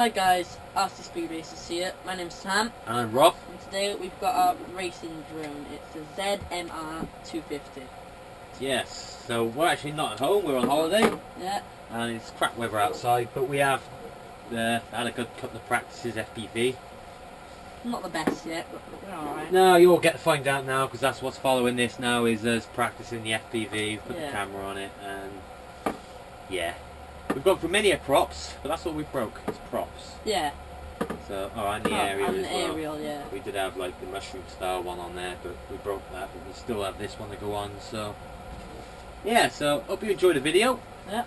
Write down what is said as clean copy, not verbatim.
Hi guys, RC Speed Racers here. My name's Sam. And I'm Rob. And today we've got our racing drone. It's a ZMR-250. Yes, so we're actually not at home, we're on holiday. Yeah. And it's crap weather outside, but we have had a good couple of practices FPV. Not the best yet, but we're alright. No, you'll get to find out now, because that's what's following this now, is us practicing the FPV, put the camera on it, and yeah. We've gone for many props, but that's all we broke, it's props. Yeah. So, and the aerial and as the well. aerial, yeah. We did have like the mushroom style one on there, but we broke that, but we still have this one to go on, so yeah, so hope you enjoyed the video. Yeah.